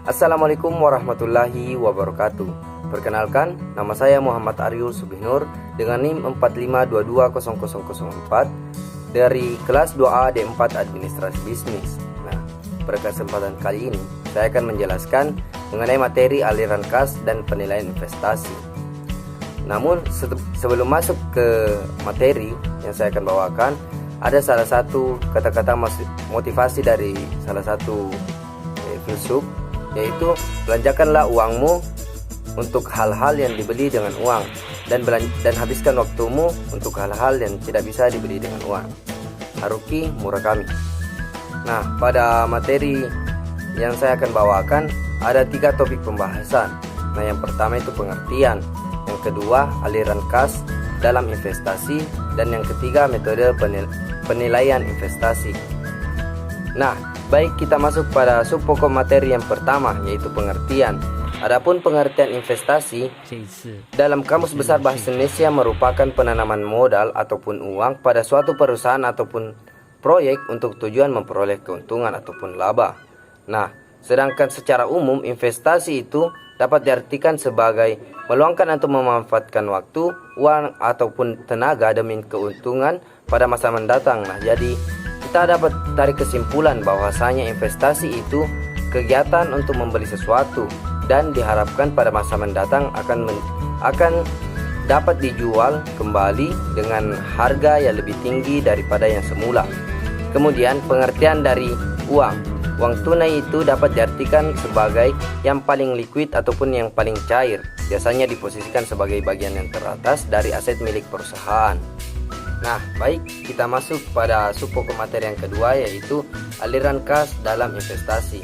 Assalamualaikum warahmatullahi wabarakatuh. Perkenalkan, nama saya Muhammad Ariul Subinur dengan NIM 45220004 dari kelas 2A D4 Administrasi Bisnis. Nah, pada kesempatan kali ini saya akan menjelaskan mengenai materi aliran kas dan penilaian investasi. Namun sebelum masuk ke materi yang saya akan bawakan, ada salah satu kata-kata motivasi dari salah satu filsuf, yaitu belanjakanlah uangmu untuk hal-hal yang dibeli dengan uang dan habiskan waktumu untuk hal-hal yang tidak bisa dibeli dengan uang. Haruki Murakami. Nah, pada materi yang saya akan bawakan ada 3 topik pembahasan. Nah, yang pertama itu pengertian, yang kedua aliran kas dalam investasi, dan yang ketiga metode penilaian investasi. Nah, baik, kita masuk pada subpokok materi yang pertama, yaitu pengertian. Adapun pengertian investasi dalam Kamus Besar Bahasa Indonesia merupakan penanaman modal ataupun uang pada suatu perusahaan ataupun proyek untuk tujuan memperoleh keuntungan ataupun laba. Nah, sedangkan secara umum investasi itu dapat diartikan sebagai meluangkan atau memanfaatkan waktu, uang ataupun tenaga demi keuntungan pada masa mendatang. Nah, jadi kita dapat tarik kesimpulan bahwasanya investasi itu kegiatan untuk membeli sesuatu dan diharapkan pada masa mendatang akan dapat dijual kembali dengan harga yang lebih tinggi daripada yang semula. Kemudian pengertian dari uang. Uang tunai itu dapat diartikan sebagai yang paling liquid ataupun yang paling cair. Biasanya diposisikan sebagai bagian yang teratas dari aset milik perusahaan. Nah, baik, kita masuk pada subpokok materi yang kedua, yaitu aliran kas dalam investasi.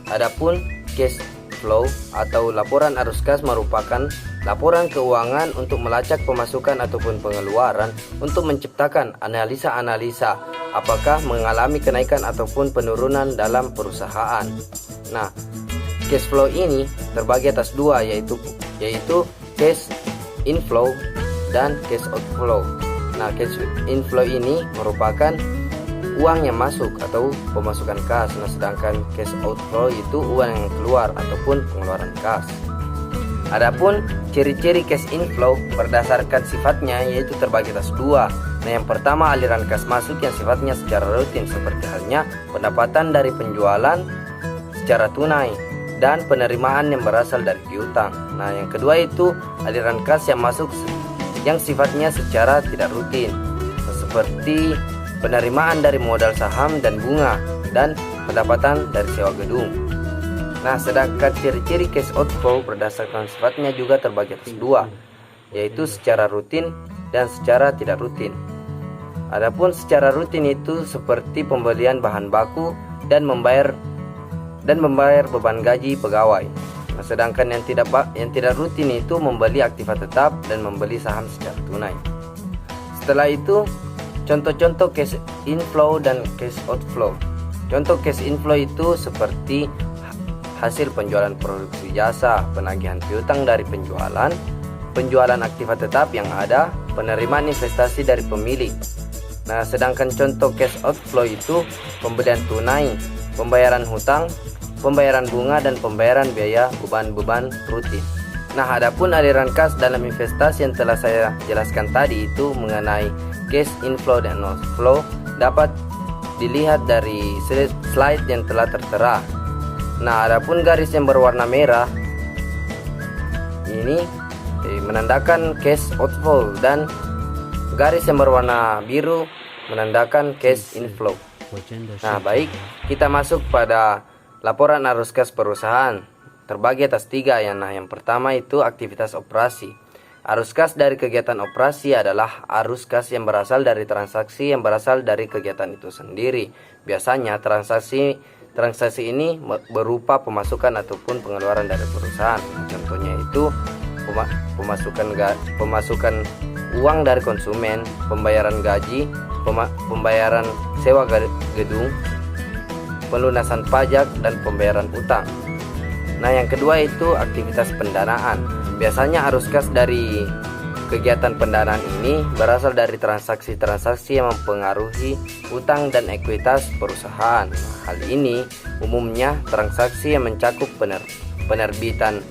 Adapun cash flow atau laporan arus kas merupakan laporan keuangan untuk melacak pemasukan ataupun pengeluaran untuk menciptakan analisa-analisa apakah mengalami kenaikan ataupun penurunan dalam perusahaan. Nah, cash flow ini terbagi atas 2, yaitu cash inflow dan cash outflow. Nah, cash inflow ini merupakan uang yang masuk atau pemasukan kas. Nah, sedangkan cash outflow itu uang yang keluar ataupun pengeluaran kas. Adapun ciri-ciri cash inflow berdasarkan sifatnya yaitu terbagi atas 2. Nah, yang pertama aliran kas masuk yang sifatnya secara rutin seperti halnya pendapatan dari penjualan secara tunai dan penerimaan yang berasal dari piutang. Nah, yang kedua itu aliran kas yang masuk yang sifatnya secara tidak rutin seperti penerimaan dari modal saham dan bunga dan pendapatan dari sewa gedung. Nah, sedangkan ciri-ciri cash outflow berdasarkan sifatnya juga terbagi atas 2, yaitu secara rutin dan secara tidak rutin. Adapun secara rutin itu seperti pembelian bahan baku dan membayar beban gaji pegawai. Nah, sedangkan yang tidak rutin itu membeli aktiva tetap dan membeli saham secara tunai. Setelah itu, contoh-contoh cash inflow dan cash outflow. Contoh cash inflow itu seperti hasil penjualan produksi jasa, penagihan piutang dari penjualan aktiva tetap yang ada, penerimaan investasi dari pemilik. Nah, sedangkan contoh cash outflow itu pembelian tunai, pembayaran hutang, pembayaran bunga, dan pembayaran biaya beban-beban rutin. Nah, adapun aliran kas dalam investasi yang telah saya jelaskan tadi itu mengenai cash inflow dan outflow dapat dilihat dari slide yang telah tertera. Nah, adapun garis yang berwarna merah ini menandakan cash outflow dan garis yang berwarna biru menandakan cash inflow. Nah, baik, kita masuk pada laporan arus kas perusahaan terbagi atas 3. Yang pertama itu aktivitas operasi. Arus kas dari kegiatan operasi adalah arus kas yang berasal dari transaksi yang berasal dari kegiatan itu sendiri. Biasanya transaksi ini berupa pemasukan ataupun pengeluaran dari perusahaan. Contohnya itu pemasukan uang dari konsumen, pembayaran gaji, pembayaran sewa gedung, pelunasan pajak, dan pembayaran utang. Nah, yang kedua itu aktivitas pendanaan. Biasanya arus kas dari kegiatan pendanaan ini berasal dari transaksi-transaksi yang mempengaruhi utang dan ekuitas perusahaan. Hal ini umumnya transaksi yang mencakup penerbitan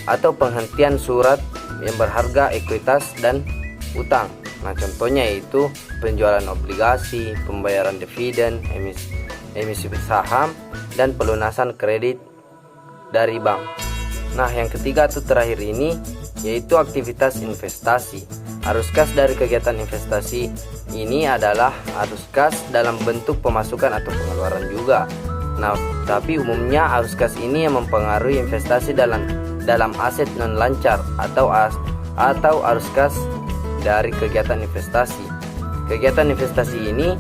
atau penghentian surat yang berharga ekuitas dan utang. Nah, contohnya yaitu penjualan obligasi, pembayaran dividen, emisi saham, dan pelunasan kredit dari bank. Nah, yang ketiga atau terakhir ini yaitu aktivitas investasi. Arus kas dari kegiatan investasi ini adalah arus kas dalam bentuk pemasukan atau pengeluaran juga. Nah, tapi umumnya arus kas ini yang mempengaruhi investasi dalam aset non lancar atau arus kas dari kegiatan investasi. Kegiatan investasi ini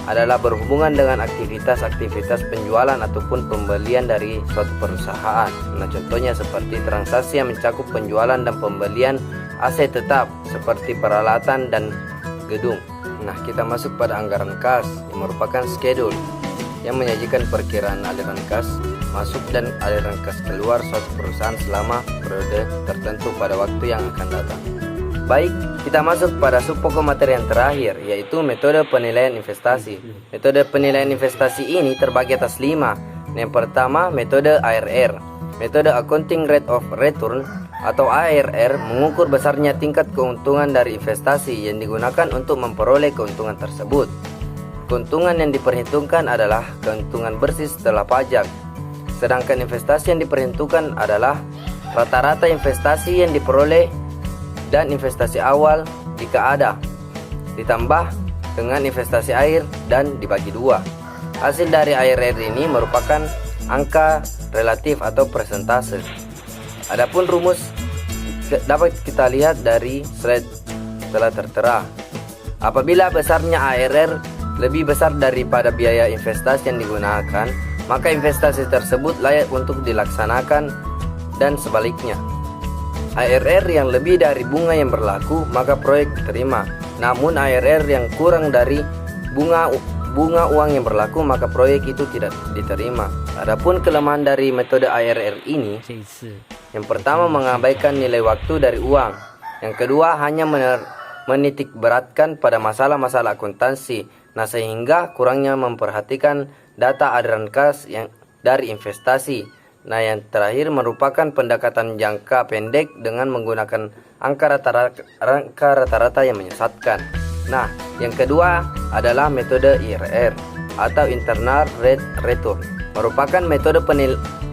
adalah berhubungan dengan aktivitas-aktivitas penjualan ataupun pembelian dari suatu perusahaan. Nah, contohnya seperti transaksi yang mencakup penjualan dan pembelian aset tetap seperti peralatan dan gedung. Nah, kita masuk pada anggaran kas yang merupakan schedule yang menyajikan perkiraan aliran kas masuk dan aliran kas keluar suatu perusahaan selama periode tertentu pada waktu yang akan datang. Baik, kita masuk pada subpokok materi yang terakhir, yaitu metode penilaian investasi. Metode penilaian investasi ini terbagi atas 5. Yang pertama, metode ARR. Metode Accounting Rate of Return atau ARR mengukur besarnya tingkat keuntungan dari investasi yang digunakan untuk memperoleh keuntungan tersebut. Keuntungan yang diperhitungkan adalah keuntungan bersih setelah pajak. Sedangkan investasi yang diperhitungkan adalah rata-rata investasi yang diperoleh dan investasi awal jika ada, ditambah dengan investasi akhir dan dibagi 2. Hasil dari ARR ini merupakan angka relatif atau persentase. Adapun rumus dapat kita lihat dari slide telah tertera. Apabila besarnya ARR lebih besar daripada biaya investasi yang digunakan, maka investasi tersebut layak untuk dilaksanakan, dan sebaliknya. ARR yang lebih dari bunga yang berlaku, maka proyek diterima. Namun ARR yang kurang dari bunga uang yang berlaku, maka proyek itu tidak diterima. Adapun kelemahan dari metode ARR ini, yang pertama mengabaikan nilai waktu dari uang. Yang kedua hanya menitik beratkan pada masalah-masalah akuntansi. Nah, sehingga kurangnya memperhatikan data aliran kas yang dari investasi. Nah, yang terakhir merupakan pendekatan jangka pendek dengan menggunakan angka rata-rata yang menyesatkan. Nah, yang kedua adalah metode IRR atau Internal Rate Return. Merupakan metode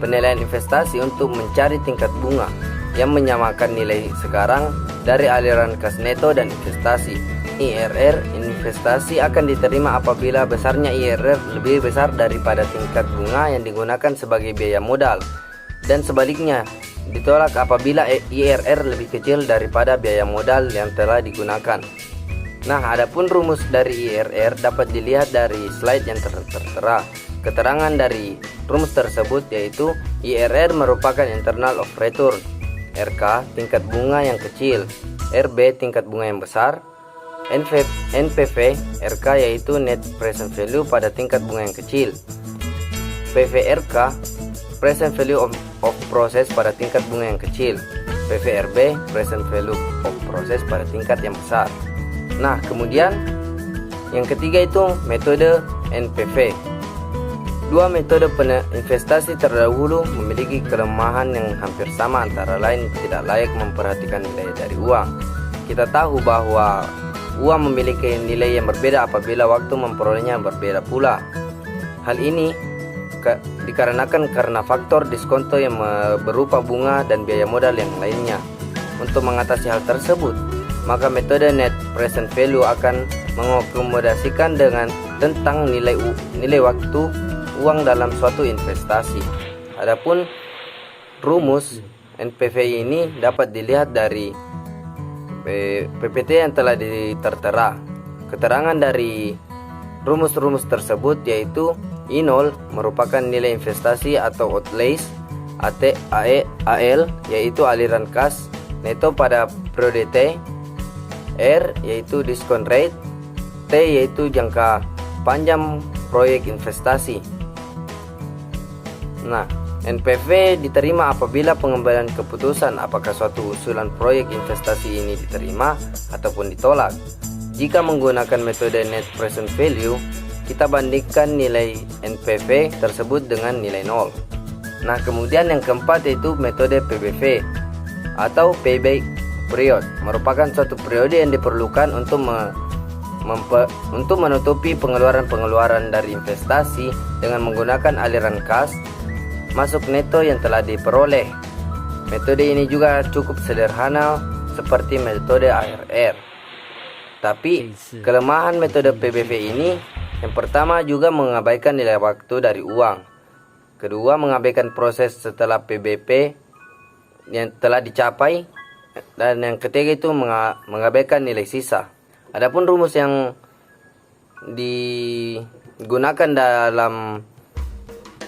penilaian investasi untuk mencari tingkat bunga yang menyamakan nilai sekarang dari aliran kas neto dan investasi. IRR investasi akan diterima apabila besarnya IRR lebih besar daripada tingkat bunga yang digunakan sebagai biaya modal, dan sebaliknya ditolak apabila IRR lebih kecil daripada biaya modal yang telah digunakan. Nah, adapun rumus dari IRR dapat dilihat dari slide yang tertera. Keterangan dari rumus tersebut yaitu IRR merupakan internal of return, RK tingkat bunga yang kecil, RB tingkat bunga yang besar, NPV RK yaitu net present value pada tingkat bunga yang kecil, PVRK present value of process pada tingkat bunga yang kecil, PVRB present value of process pada tingkat yang besar. Nah, kemudian yang ketiga itu metode NPV. Dua metode investasi terdahulu memiliki kelemahan yang hampir sama, antara lain tidak layak memperhatikan nilai dari uang. Kita tahu bahwa uang memiliki nilai yang berbeda apabila waktu memperolehnya berbeda pula. Hal ini dikarenakan karena faktor diskonto yang berupa bunga dan biaya modal yang lainnya. Untuk mengatasi hal tersebut, maka metode net present value akan mengakomodasikan tentang nilai waktu uang dalam suatu investasi. Adapun rumus NPV ini dapat dilihat dari PPT yang telah tertera. Keterangan dari rumus-rumus tersebut yaitu I0 merupakan nilai investasi atau outlays, AL yaitu aliran kas neto pada periode T, R yaitu discount rate, T yaitu jangka panjang proyek investasi. Nah, NPV diterima apabila pengambilan keputusan apakah suatu usulan proyek investasi ini diterima ataupun ditolak. Jika menggunakan metode net present value, kita bandingkan nilai NPV tersebut dengan nilai 0. Nah, kemudian yang keempat yaitu metode PBV atau payback period, merupakan suatu periode yang diperlukan untuk menutupi pengeluaran-pengeluaran dari investasi dengan menggunakan aliran kas masuk neto yang telah diperoleh. Metode ini juga cukup sederhana seperti metode ARR. Tapi kelemahan metode PBV ini, yang pertama juga mengabaikan nilai waktu dari uang. Kedua, mengabaikan proses setelah PBP yang telah dicapai. Dan yang ketiga itu mengabaikan nilai sisa. Adapun rumus yang digunakan dalam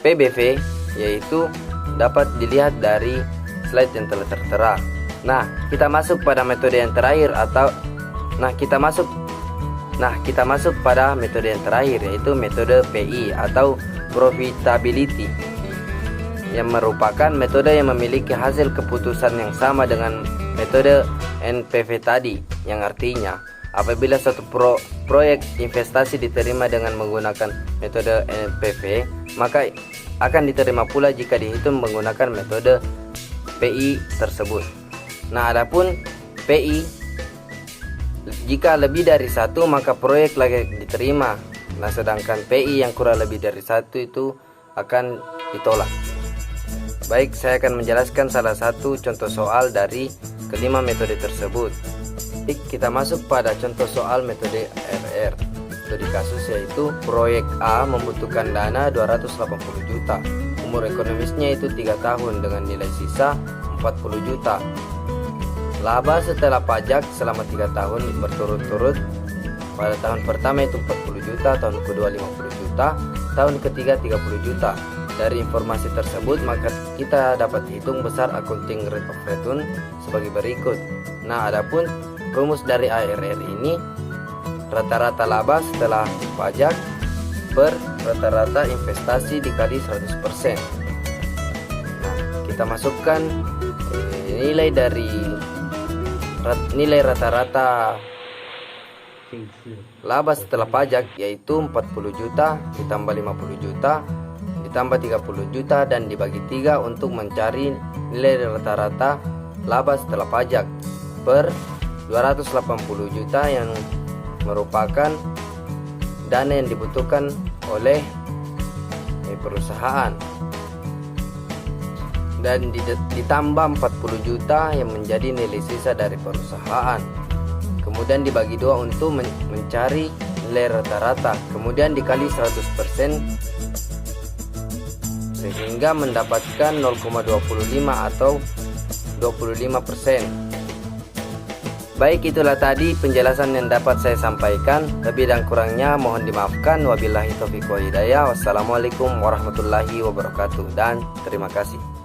PBV yaitu dapat dilihat dari slide yang telah tertera. Nah, kita masuk pada metode yang terakhir kita masuk pada metode yang terakhir yaitu metode PI atau profitability, yang merupakan metode yang memiliki hasil keputusan yang sama dengan metode NPV tadi, yang artinya apabila suatu proyek investasi diterima dengan menggunakan metode NPV, maka akan diterima pula jika dihitung menggunakan metode PI tersebut. Nah, adapun PI, jika lebih dari satu maka proyek layak diterima. Nah, sedangkan PI yang kurang lebih dari satu itu akan ditolak. Baik, saya akan menjelaskan salah satu contoh soal dari kelima metode tersebut. Kita masuk pada contoh soal metode ARR. Studi kasus yaitu proyek A membutuhkan dana 280 juta. Umur ekonomisnya itu 3 tahun dengan nilai sisa 40 juta. Laba setelah pajak selama 3 tahun berturut-turut. Pada tahun pertama itu 40 juta, tahun kedua 50 juta, tahun ketiga 30 juta. Dari informasi tersebut maka kita dapat hitung besar accounting rate of return sebagai berikut. Nah, adapun rumus dari ARR ini rata-rata laba setelah pajak per rata-rata investasi dikali 100%. Nah, kita masukkan nilai dari nilai rata-rata laba setelah pajak yaitu 40 juta ditambah 50 juta ditambah 30 juta dan dibagi 3 untuk mencari nilai rata-rata laba setelah pajak per 280 juta yang merupakan dana yang dibutuhkan oleh perusahaan, dan ditambah 40 juta yang menjadi nilai sisa dari perusahaan. Kemudian dibagi 2 untuk mencari nilai rata-rata, kemudian dikali 100% sehingga mendapatkan 0,25 atau 25%. Baik, itulah tadi penjelasan yang dapat saya sampaikan. Lebih dan kurangnya mohon dimaafkan. Wabillahi taufiq wal hidayah. Wassalamualaikum warahmatullahi wabarakatuh dan terima kasih.